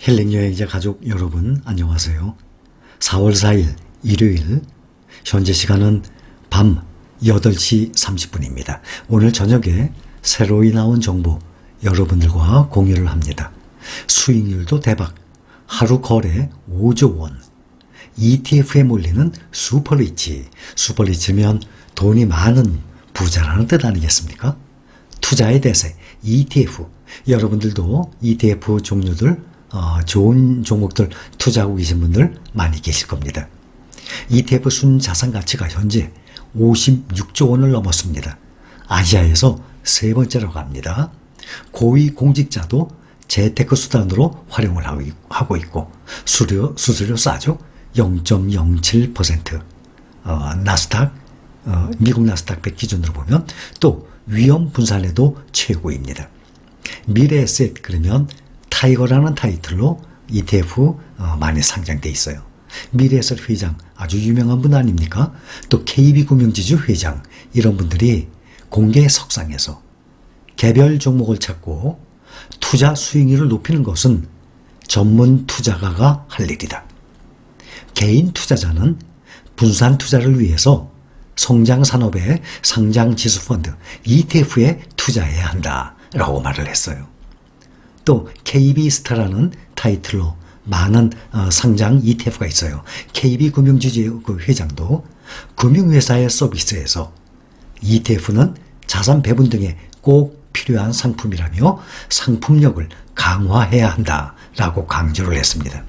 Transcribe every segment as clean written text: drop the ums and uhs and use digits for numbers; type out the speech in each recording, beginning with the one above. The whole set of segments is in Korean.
힐링여행자 가족 여러분 안녕하세요. 4월 4일 일요일 현재 시간은 밤 8시 30분입니다. 오늘 저녁에 새로이 나온 정보 여러분들과 공유를 합니다. 수익률도 대박, 하루 거래 5조 원, ETF에 몰리는 슈퍼리치. 슈퍼리치면 돈이 많은 부자라는 뜻 아니겠습니까? 투자의 대세 ETF. 여러분들도 ETF 종류들 좋은 종목들 투자하고 계신 분들 많이 계실 겁니다. ETF 순자산 가치가 현재 56조 원을 넘었습니다. 아시아에서 세 번째라고 합니다. 고위 공직자도 재테크 수단으로 활용을 하고 있고 수수료 싸죠. 0.07%. 나스닥, 미국 나스닥 100 기준으로 보면 또 위험 분산에도 최고입니다. 미래에셋 그러면 타이거라는 타이틀로 ETF 많이 상장돼 있어요. 미래에셋 회장 아주 유명한 분 아닙니까? 또 KB금융지주 회장 이런 분들이 공개 석상에서 개별 종목을 찾고 투자 수익률을 높이는 것은 전문 투자가가 할 일이다. 개인 투자자는 분산 투자를 위해서 성장 산업의 상장 지수 펀드 ETF에 투자해야 한다라고 말을 했어요. 또 KB스타라는 타이틀로 많은 상장 ETF가 있어요. KB금융지주 그 회장도 금융회사의 서비스에서 ETF는 자산 배분 등에 꼭 필요한 상품이라며 상품력을 강화해야 한다라고 강조를 했습니다.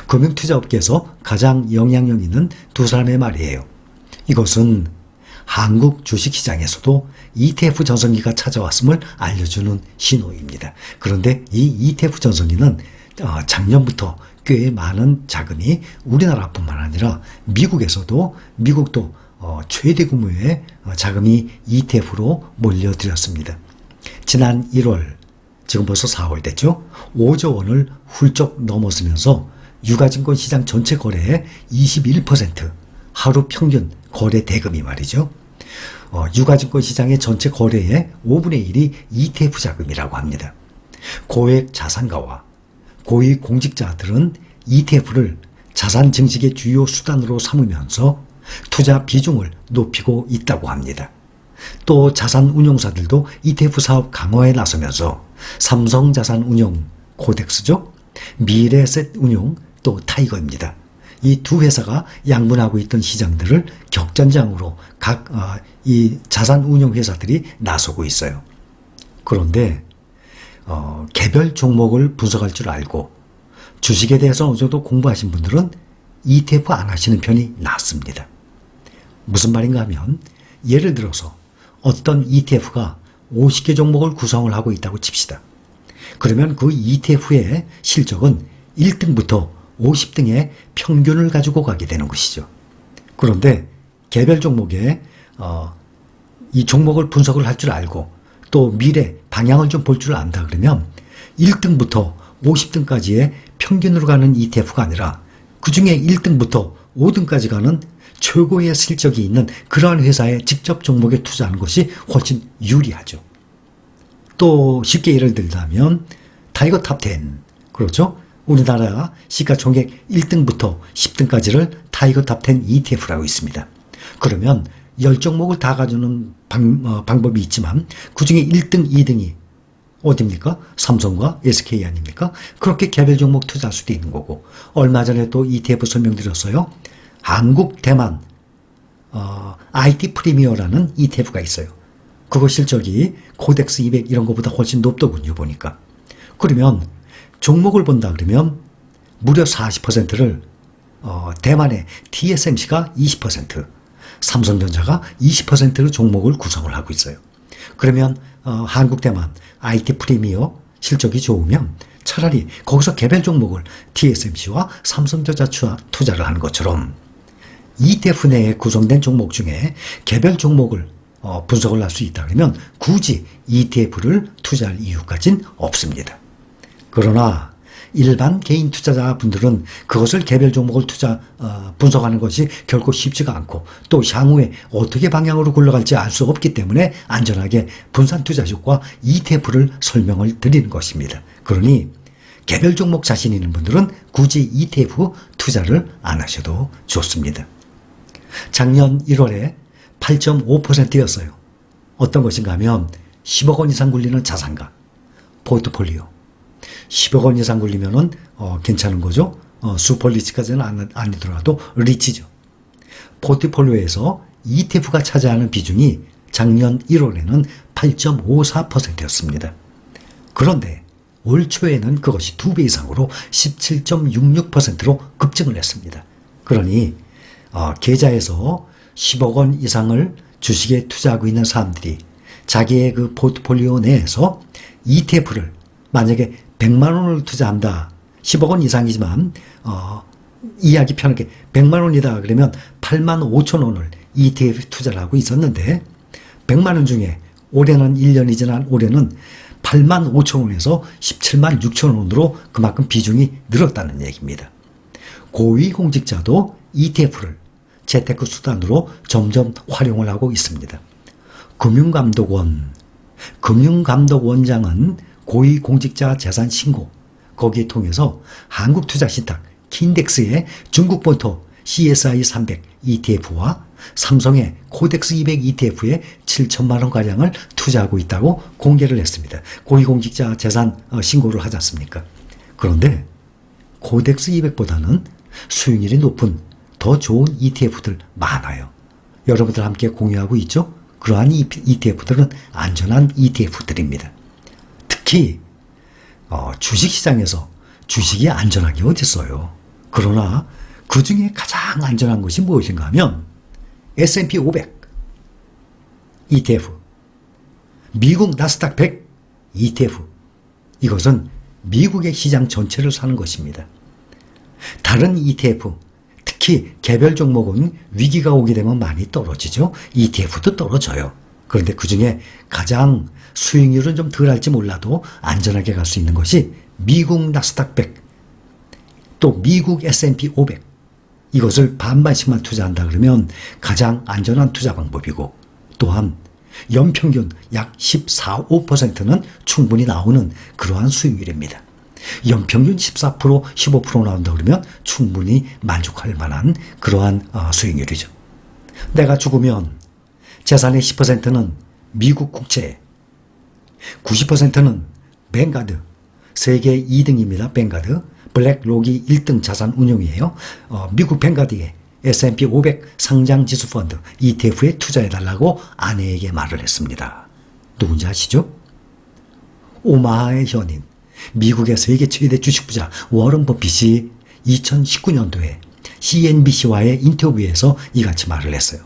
금융투자업계에서 가장 영향력 있는 두 사람의 말이에요. 이것은 한국 주식시장에서도 ETF 전성기가 찾아왔음을 알려주는 신호입니다. 그런데 이 ETF 전성기는 작년부터 꽤 많은 자금이 우리나라뿐만 아니라 미국도 최대 규모의 자금이 ETF로 몰려들었습니다. 지난 1월, 지금 벌써 4월 됐죠? 5조 원을 훌쩍 넘어서면서 유가증권 시장 전체 거래의 21%, 하루 평균 거래 대금이 말이죠. 유가증권 시장의 전체 거래의 5분의 1이 ETF 자금이라고 합니다. 고액 자산가와 고위 공직자들은 ETF를 자산 증식의 주요 수단으로 삼으면서 투자 비중을 높이고 있다고 합니다. 또 자산 운용사들도 ETF 사업 강화에 나서면서 삼성자산운용 코덱스죠. 미래에셋 운용 또 타이거입니다. 이 두 회사가 양분하고 있던 시장들을 격전장으로 이 자산 운용 회사들이 나서고 있어요. 그런데 개별 종목을 분석할 줄 알고 주식에 대해서 어느 정도 공부하신 분들은 ETF 안 하시는 편이 낫습니다. 무슨 말인가 하면 예를 들어서 어떤 ETF가 50개 종목을 구성을 하고 있다고 칩시다. 그러면 그 ETF의 실적은 1등부터 50등의 평균을 가지고 가게 되는 것이죠. 그런데 개별 종목에 이 종목을 분석을 할 줄 알고 또 미래 방향을 좀 볼 줄 안다 그러면 1등부터 50등까지의 평균으로 가는 ETF가 아니라 그중에 1등부터 5등까지 가는 최고의 실적이 있는 그러한 회사에 직접 종목에 투자하는 것이 훨씬 유리하죠. 또 쉽게 예를 들자면 타이거 탑10 그렇죠? 우리나라 시가총액 1등부터 10등까지를 타이거 탑10 ETF라고 있습니다. 그러면 10종목을 다 가져오는 방법이 있지만 그중에 1등, 2등이 어디입니까? 삼성과 SK 아닙니까? 그렇게 개별 종목 투자할 수도 있는 거고 얼마 전에 또 ETF 설명드렸어요. 한국 대만 IT 프리미어라는 ETF가 있어요. 그거 실적이 코덱스 200 이런 것보다 훨씬 높더군요 보니까. 그러면 종목을 본다 그러면 무려 40%를 대만의 TSMC가 20%, 삼성전자가 20%로 종목을 구성을 하고 있어요. 그러면 한국 대만 IT 프리미어 실적이 좋으면 차라리 거기서 개별 종목을 TSMC와 삼성전자 투자를 하는 것처럼 ETF 내에 구성된 종목 중에 개별 종목을 분석을 할 수 있다 그러면 굳이 ETF를 투자할 이유까지는 없습니다. 그러나 일반 개인 투자자분들은 그것을 개별 종목을 분석하는 것이 결코 쉽지가 않고 또 향후에 어떻게 방향으로 굴러갈지 알 수 없기 때문에 안전하게 분산 투자식과 ETF를 설명을 드리는 것입니다. 그러니 개별 종목 자신 있는 분들은 굳이 ETF 투자를 안 하셔도 좋습니다. 작년 1월에 8.5%였어요. 어떤 것인가 하면 10억 원 이상 굴리는 자산가, 포트폴리오. 10억 원 이상 굴리면은 괜찮은 거죠. 슈퍼리치까지는 아니더라도 리치죠. 포트폴리오에서 ETF가 차지하는 비중이 작년 1월에는 8.54%였습니다. 그런데 올 초에는 그것이 2배 이상으로 17.66%로 급증을 했습니다. 그러니 계좌에서 10억 원 이상을 주식에 투자하고 있는 사람들이 자기의 그 포트폴리오 내에서 ETF를 만약에 100만 원을 투자한다. 10억 원 이상이지만 이해하기 편하게 100만 원이다 그러면 8만 5천 원을 ETF 투자를 하고 있었는데 100만 원 중에 올해는 1년이 지난 올해는 8만 5천 원에서 17만 6천 원으로 그만큼 비중이 늘었다는 얘기입니다. 고위공직자도 ETF를 재테크 수단으로 점점 활용을 하고 있습니다. 금융감독원장은 고위공직자 재산 신고 거기에 통해서 한국투자신탁 킨덱스의 중국본토 CSI 300 ETF와 삼성의 코덱스 200 ETF에 7천만 원가량을 투자하고 있다고 공개를 했습니다. 고위공직자 재산 신고를 하지 않습니까? 그런데 코덱스 200보다는 수익률이 높은 더 좋은 ETF들 많아요. 여러분들 함께 공유하고 있죠? 그러한 ETF들은 안전한 ETF들입니다. 특히 주식시장에서 주식이 안전한 게 어디 있어요. 그러나 그 중에 가장 안전한 것이 무엇인가 하면 S&P 500 ETF, 미국 나스닥 100 ETF, 이것은 미국의 시장 전체를 사는 것입니다. 다른 ETF, 특히 개별 종목은 위기가 오게 되면 많이 떨어지죠. ETF도 떨어져요. 그런데 그 중에 가장 수익률은 좀 덜할지 몰라도 안전하게 갈 수 있는 것이 미국 나스닥 100, 또 미국 S&P 500, 이것을 반반씩만 투자한다 그러면 가장 안전한 투자 방법이고 또한 연평균 약 14, 5%는 충분히 나오는 그러한 수익률입니다. 연평균 14%, 15% 나온다 그러면 충분히 만족할 만한 그러한 수익률이죠. 내가 죽으면 재산의 10%는 미국 국채, 90%는 뱅가드, 세계 2등입니다. 뱅가드. 블랙록이 1등 자산 운용이에요. 미국 뱅가드의 S&P 500 상장지수 펀드 ETF에 투자해달라고 아내에게 말을 했습니다. 누군지 아시죠? 오마하의 현인, 미국의 세계 최대 주식부자 워런 버핏이 2019년도에 CNBC와의 인터뷰에서 이같이 말을 했어요.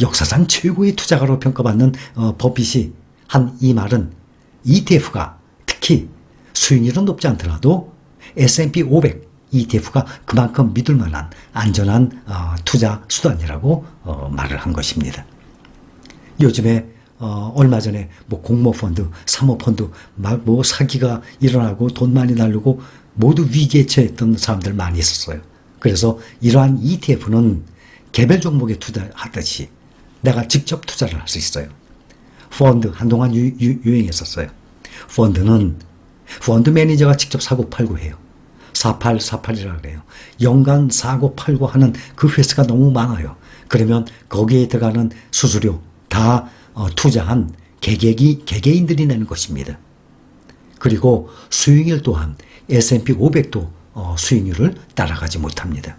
역사상 최고의 투자가로 평가받는 버핏이 한 이 말은 ETF가 특히 수익률은 높지 않더라도 S&P 500 ETF가 그만큼 믿을 만한 안전한 투자 수단이라고 말을 한 것입니다. 요즘에 얼마 전에 뭐 공모펀드, 사모펀드 막 뭐 사기가 일어나고 돈 많이 날리고 모두 위기에 처했던 사람들 많이 있었어요. 그래서 이러한 ETF는 개별 종목에 투자하듯이 내가 직접 투자를 할 수 있어요. 펀드 한동안 유행했었어요. 펀드는 펀드 매니저가 직접 사고 팔고 해요. 4848이라고 그래요. 연간 사고 팔고 하는 그 회사가 너무 많아요. 그러면 거기에 들어가는 수수료 다 투자한 개개인들이 내는 것입니다. 그리고 수익률 또한 S&P 500도 수익률을 따라가지 못합니다.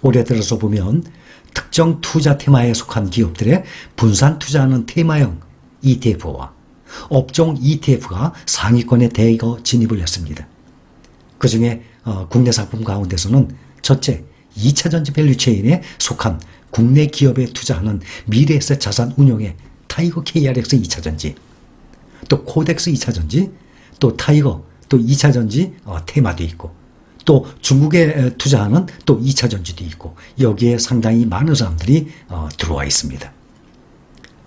올해 들어서 보면 특정 투자 테마에 속한 기업들의 분산 투자하는 테마형 ETF와 업종 ETF가 상위권에 대거 진입을 했습니다. 그 중에 국내 상품 가운데서는 첫째 2차전지 밸류체인에 속한 국내 기업에 투자하는 미래에셋 자산 운용의 타이거 KRX 2차전지, 또 코덱스 2차전지, 또 타이거, 또 2차전지 테마도 있고, 또 중국에 투자하는 또 2차전지도 있고, 여기에 상당히 많은 사람들이 들어와 있습니다.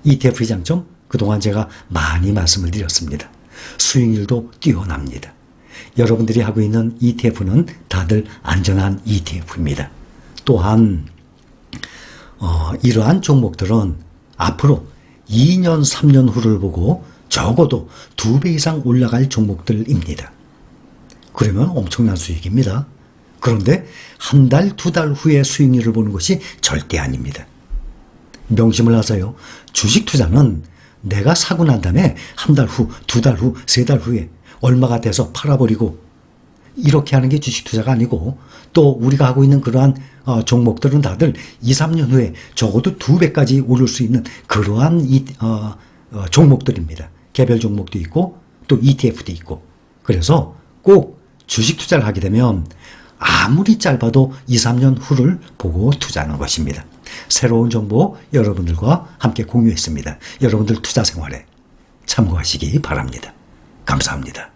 ETF의 장점, 그동안 제가 많이 말씀을 드렸습니다. 수익률도 뛰어납니다. 여러분들이 하고 있는 ETF는 다들 안전한 ETF입니다. 또한 이러한 종목들은 앞으로 2년, 3년 후를 보고 적어도 2배 이상 올라갈 종목들입니다. 그러면 엄청난 수익입니다. 그런데 한 달, 두 달 후에 수익률을 보는 것이 절대 아닙니다. 명심을 하세요. 주식 투자는 내가 사고 난 다음에 한 달 후, 두 달 후, 세 달 후에 얼마가 돼서 팔아버리고 이렇게 하는 게 주식 투자가 아니고, 또 우리가 하고 있는 그러한 종목들은 다들 2, 3년 후에 적어도 2배까지 오를 수 있는 그러한 종목들입니다. 개별 종목도 있고 또 ETF도 있고. 그래서 꼭 주식 투자를 하게 되면 아무리 짧아도 2, 3년 후를 보고 투자하는 것입니다. 새로운 정보 여러분들과 함께 공유했습니다. 여러분들 투자 생활에 참고하시기 바랍니다. 감사합니다.